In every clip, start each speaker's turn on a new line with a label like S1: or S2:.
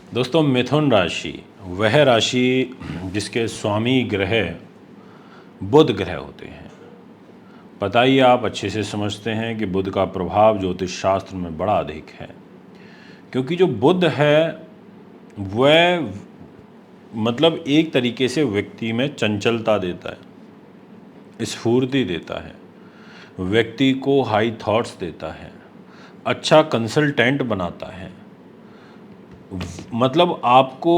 S1: दोस्तों, मिथुन राशि वह राशि जिसके स्वामी ग्रह बुध ग्रह होते हैं। पता ही आप अच्छे से समझते हैं कि बुध का प्रभाव ज्योतिष शास्त्र में बड़ा अधिक है, क्योंकि जो बुध है वह मतलब एक तरीके से व्यक्ति में चंचलता देता है, स्फूर्ति देता है, व्यक्ति को हाई थॉट्स देता है, अच्छा कंसल्टेंट बनाता है, मतलब आपको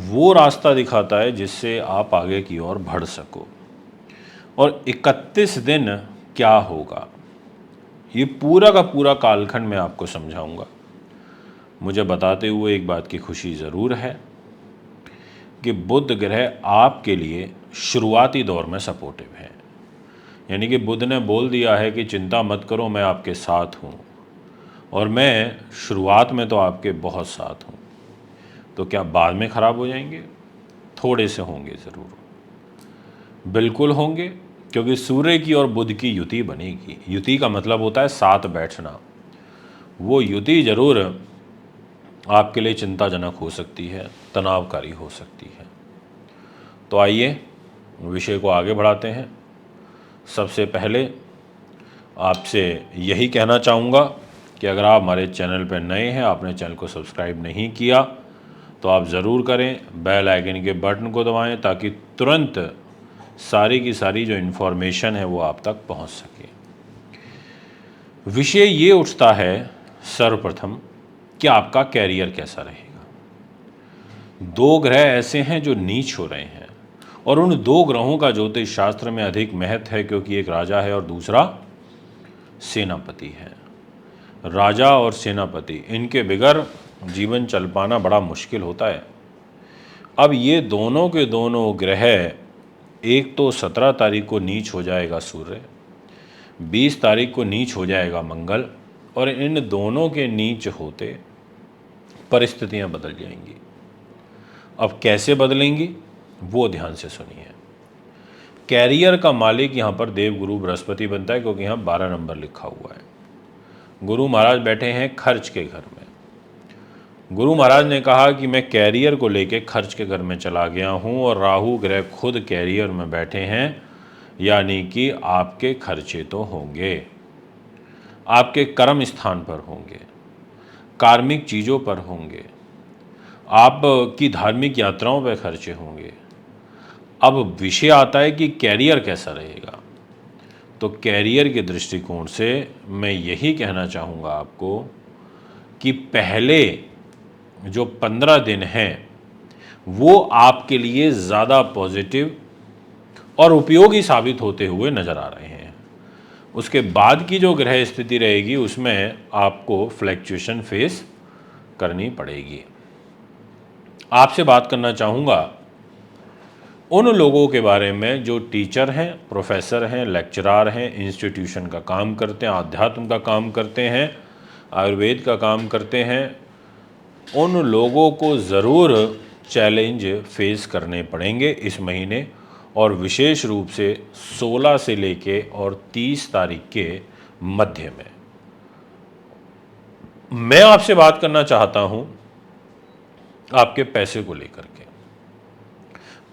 S1: वो रास्ता दिखाता है जिससे आप आगे की ओर बढ़ सको। और 31 दिन क्या होगा, ये पूरा का पूरा कालखंड मैं आपको समझाऊंगा। मुझे बताते हुए एक बात की खुशी ज़रूर है कि बुध ग्रह आपके लिए शुरुआती दौर में सपोर्टिव है। यानी कि बुध ने बोल दिया है कि चिंता मत करो, मैं आपके साथ हूँ, और मैं शुरुआत में तो आपके बहुत साथ हूँ। तो क्या बाद में ख़राब हो जाएंगे? थोड़े से होंगे ज़रूर, बिल्कुल होंगे, क्योंकि सूर्य की और बुध की युति बनेगी। युति का मतलब होता है साथ बैठना। वो युति ज़रूर आपके लिए चिंताजनक हो सकती है, तनावकारी हो सकती है। तो आइए विषय को आगे बढ़ाते हैं। सबसे पहले आपसे यही कहना चाहूँगा कि अगर आप हमारे चैनल पर नए हैं, आपने चैनल को सब्सक्राइब नहीं किया, तो आप ज़रूर करें। बेल आइकन के बटन को दबाएं ताकि तुरंत सारी की सारी जो इन्फॉर्मेशन है वो आप तक पहुंच सके। विषय ये उठता है सर्वप्रथम कि आपका कैरियर कैसा रहेगा। दो ग्रह ऐसे हैं जो नीच हो रहे हैं, और उन दो ग्रहों का ज्योतिष शास्त्र में अधिक महत्व है, क्योंकि एक राजा है और दूसरा सेनापति है। राजा और सेनापति, इनके बिगर जीवन चल पाना बड़ा मुश्किल होता है। अब ये दोनों के दोनों ग्रह, एक तो 17 तारीख को नीच हो जाएगा सूर्य, 20 तारीख को नीच हो जाएगा मंगल, और इन दोनों के नीच होते परिस्थितियां बदल जाएंगी। अब कैसे बदलेंगी वो ध्यान से सुनिए। कैरियर का मालिक यहाँ पर देवगुरु बृहस्पति बनता है, क्योंकि यहाँ 12 नंबर लिखा हुआ है। गुरु महाराज बैठे हैं खर्च के घर में। गुरु महाराज ने कहा कि मैं कैरियर को लेके खर्च के घर में चला गया हूँ, और राहु ग्रह खुद कैरियर में बैठे हैं, यानी कि आपके खर्चे तो होंगे, आपके कर्म स्थान पर होंगे, कार्मिक चीज़ों पर होंगे, आपकी धार्मिक यात्राओं पर खर्चे होंगे। अब विषय आता है कि कैरियर कैसा रहेगा। तो कैरियर के दृष्टिकोण से मैं यही कहना चाहूँगा आपको कि पहले जो 15 दिन हैं वो आपके लिए ज़्यादा पॉजिटिव और उपयोगी साबित होते हुए नज़र आ रहे हैं। उसके बाद की जो ग्रह स्थिति रहेगी उसमें आपको फ्लैक्चुएशन फेस करनी पड़ेगी। आपसे बात करना चाहूँगा उन लोगों के बारे में जो टीचर हैं, प्रोफेसर हैं, लेक्चरार हैं, इंस्टीट्यूशन का काम करते हैं, आध्यात्म का काम करते हैं, आयुर्वेद का काम करते हैं। उन लोगों को ज़रूर चैलेंज फेस करने पड़ेंगे इस महीने, और विशेष रूप से 16 से लेके और 30 तारीख के मध्य में। मैं आपसे बात करना चाहता हूं आपके पैसे को लेकर के।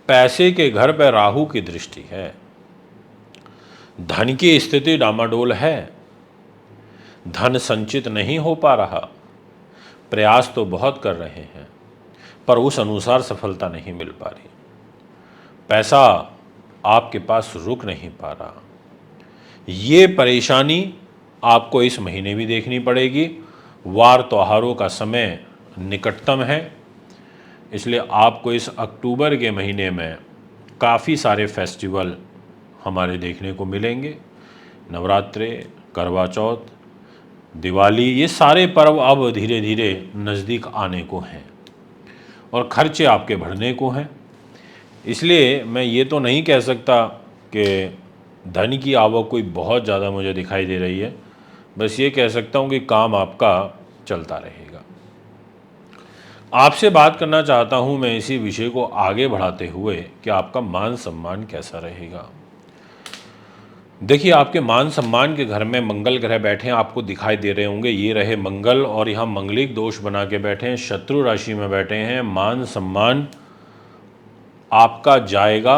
S1: पैसे के घर पर राहु की दृष्टि है, धन की स्थिति डामाडोल है, धन संचित नहीं हो पा रहा, प्रयास तो बहुत कर रहे हैं पर उस अनुसार सफलता नहीं मिल पा रही, पैसा आपके पास रुक नहीं पा रहा। ये परेशानी आपको इस महीने भी देखनी पड़ेगी। वार त्योहारों का समय निकटतम है, इसलिए आपको इस अक्टूबर के महीने में काफ़ी सारे फेस्टिवल हमारे देखने को मिलेंगे। नवरात्रे, करवा चौथ, दिवाली, ये सारे पर्व अब धीरे धीरे नज़दीक आने को हैं और खर्चे आपके बढ़ने को हैं। इसलिए मैं ये तो नहीं कह सकता कि धन की आवक कोई बहुत ज़्यादा मुझे दिखाई दे रही है, बस ये कह सकता हूँ कि काम आपका चलता रहेगा। आपसे बात करना चाहता हूँ मैं इसी विषय को आगे बढ़ाते हुए कि आपका मान सम्मान कैसा रहेगा। देखिए, आपके मान सम्मान के घर में मंगल ग्रह बैठे हैं, आपको दिखाई दे रहे होंगे। ये रहे मंगल और यहाँ मंगलिक दोष बना के बैठे हैं, शत्रु राशि में बैठे हैं। मान सम्मान आपका जाएगा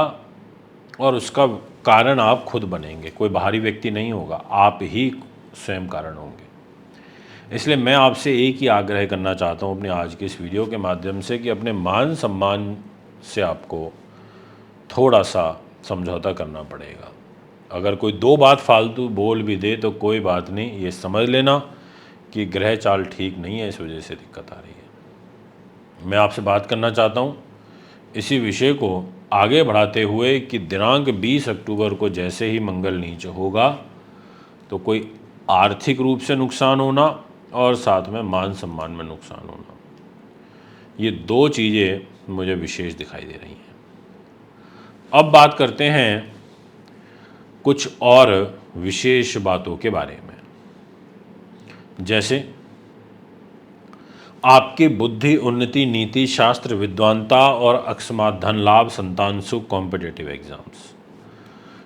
S1: और उसका कारण आप खुद बनेंगे, कोई बाहरी व्यक्ति नहीं होगा, आप ही स्वयं कारण होंगे। इसलिए मैं आपसे एक ही आग्रह करना चाहता हूँ अपने आज के इस वीडियो के माध्यम से कि अपने मान सम्मान से आपको थोड़ा सा समझौता करना पड़ेगा। अगर कोई दो बात फालतू बोल भी दे तो कोई बात नहीं, ये समझ लेना कि ग्रह चाल ठीक नहीं है, इस वजह से दिक्कत आ रही है। मैं आपसे बात करना चाहता हूँ इसी विषय को आगे बढ़ाते हुए कि दिनांक 20 अक्टूबर को जैसे ही मंगल नीच होगा तो कोई आर्थिक रूप से नुकसान होना और साथ में मान सम्मान में नुकसान होना, ये दो चीज़ें मुझे विशेष दिखाई दे रही हैं। अब बात करते हैं कुछ और विशेष बातों के बारे में, जैसे आपकी बुद्धि, उन्नति, नीति, शास्त्र, विद्वानता और अकस्मात धन लाभ, संतान सुख, कॉम्पिटिटिव एग्जाम्स।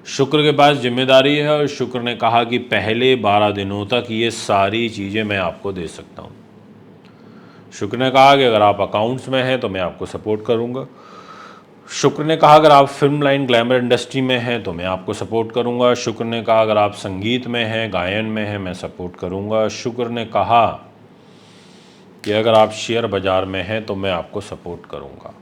S1: शुक्र के पास जिम्मेदारी है और शुक्र ने कहा कि पहले 12 दिनों तक ये सारी चीज़ें मैं आपको दे सकता हूँ। शुक्र ने कहा कि अगर आप अकाउंट्स में हैं तो मैं आपको सपोर्ट करूँगा। शुक्र ने कहा अगर आप फिल्म लाइन ग्लैमर इंडस्ट्री में हैं तो मैं आपको सपोर्ट करूँगा। शुक्र ने कहा अगर आप संगीत में हैं, गायन में हैं, मैं सपोर्ट करूँगा। शुक्र ने कहा कि अगर आप शेयर बाज़ार में हैं तो मैं आपको सपोर्ट करूँगा।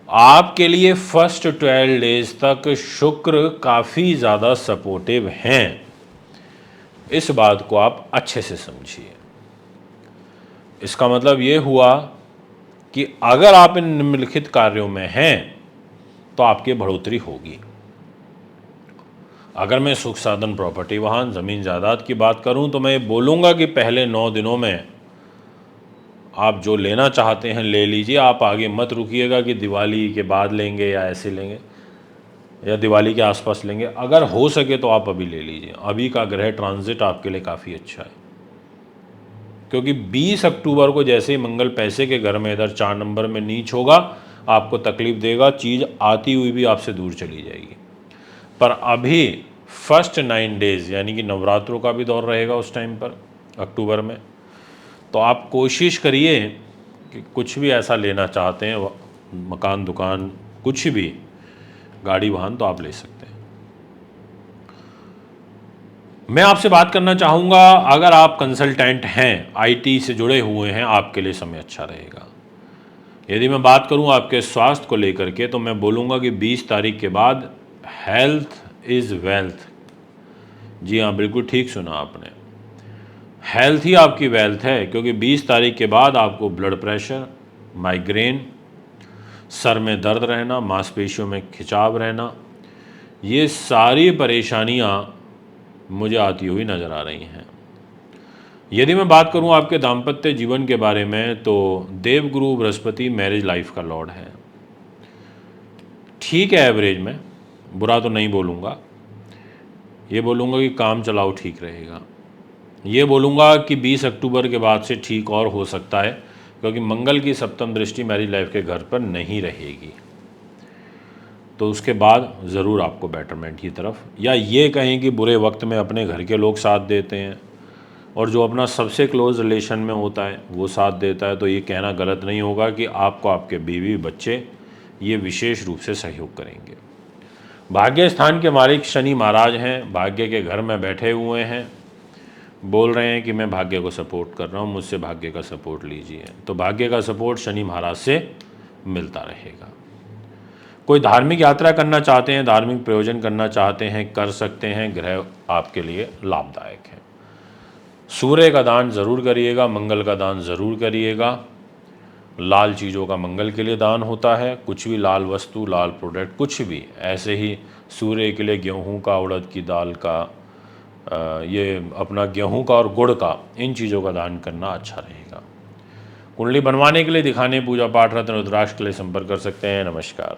S1: आपके लिए फर्स्ट 12 डेज तक शुक्र काफ़ी ज़्यादा सपोर्टिव हैं, इस बात को आप अच्छे से समझिए। इसका मतलब ये हुआ कि अगर आप इन निम्नलिखित कार्यों में हैं तो आपकी बढ़ोतरी होगी। अगर मैं सुख साधन, प्रॉपर्टी, वाहन, ज़मीन जायदाद की बात करूं तो मैं बोलूँगा कि पहले 9 दिनों में आप जो लेना चाहते हैं ले लीजिए। आप आगे मत रुकिएगा कि दिवाली के बाद लेंगे या ऐसे लेंगे या दिवाली के आसपास लेंगे। अगर हो सके तो आप अभी ले लीजिए। अभी का ग्रह ट्रांजिट आपके लिए काफ़ी अच्छा है, क्योंकि 20 अक्टूबर को जैसे ही मंगल पैसे के घर में इधर 4 नंबर में नीच होगा, आपको तकलीफ देगा, चीज़ आती हुई भी आपसे दूर चली जाएगी। पर अभी फर्स्ट 9 डेज़ यानी कि नवरात्रों का भी दौर रहेगा उस टाइम पर अक्टूबर में, तो आप कोशिश करिए कि कुछ भी ऐसा लेना चाहते हैं, मकान, दुकान, कुछ भी, गाड़ी, वाहन, तो आप ले सकते हैं। मैं आपसे बात करना चाहूँगा, अगर आप कंसल्टेंट हैं, आईटी से जुड़े हुए हैं, आपके लिए समय अच्छा रहेगा। यदि मैं बात करूँ आपके स्वास्थ्य को लेकर के तो मैं बोलूँगा कि 20 तारीख के बाद हेल्थ इज़ वेल्थ। जी हाँ, बिल्कुल ठीक सुना आपने, हेल्थ ही आपकी वेल्थ है, क्योंकि 20 तारीख के बाद आपको ब्लड प्रेशर, माइग्रेन, सर में दर्द रहना, मांसपेशियों में खिंचाव रहना, ये सारी परेशानियाँ मुझे आती हुई नज़र आ रही हैं। यदि मैं बात करूं आपके दाम्पत्य जीवन के बारे में तो देवगुरु बृहस्पति मैरिज लाइफ का लॉर्ड है। ठीक है, एवरेज में, बुरा तो नहीं बोलूँगा। ये बोलूँगा कि काम चलाओ ठीक रहेगा। ये बोलूँगा कि 20 अक्टूबर के बाद से ठीक और हो सकता है, क्योंकि मंगल की सप्तम दृष्टि मैरिज लाइफ के घर पर नहीं रहेगी, तो उसके बाद ज़रूर आपको बेटरमेंट की तरफ, या ये कहें कि बुरे वक्त में अपने घर के लोग साथ देते हैं और जो अपना सबसे क्लोज रिलेशन में होता है वो साथ देता है, तो ये कहना गलत नहीं होगा कि आपको आपके बीवी, बच्चे ये विशेष रूप से सहयोग करेंगे। भाग्य स्थान के मालिक शनि महाराज हैं, भाग्य के घर में बैठे हुए हैं, बोल रहे हैं कि मैं भाग्य को सपोर्ट कर रहा हूँ, मुझसे भाग्य का सपोर्ट लीजिए। तो भाग्य का सपोर्ट शनि महाराज से मिलता रहेगा। कोई धार्मिक यात्रा करना चाहते हैं, धार्मिक प्रयोजन करना चाहते हैं, कर सकते हैं, ग्रह आपके लिए लाभदायक है। सूर्य का दान ज़रूर करिएगा, मंगल का दान ज़रूर करिएगा। लाल चीज़ों का मंगल के लिए दान होता है, कुछ भी लाल वस्तु, लाल प्रोडक्ट, कुछ भी। ऐसे ही सूर्य के लिए गेहूं का, उड़द की दाल का, ये अपना गेहूं का और गुड़ का, इन चीज़ों का दान करना अच्छा रहेगा। कुंडली बनवाने के लिए, दिखाने, पूजा पाठ रत्न रुद्राक्ष के लिए संपर्क कर सकते हैं। नमस्कार।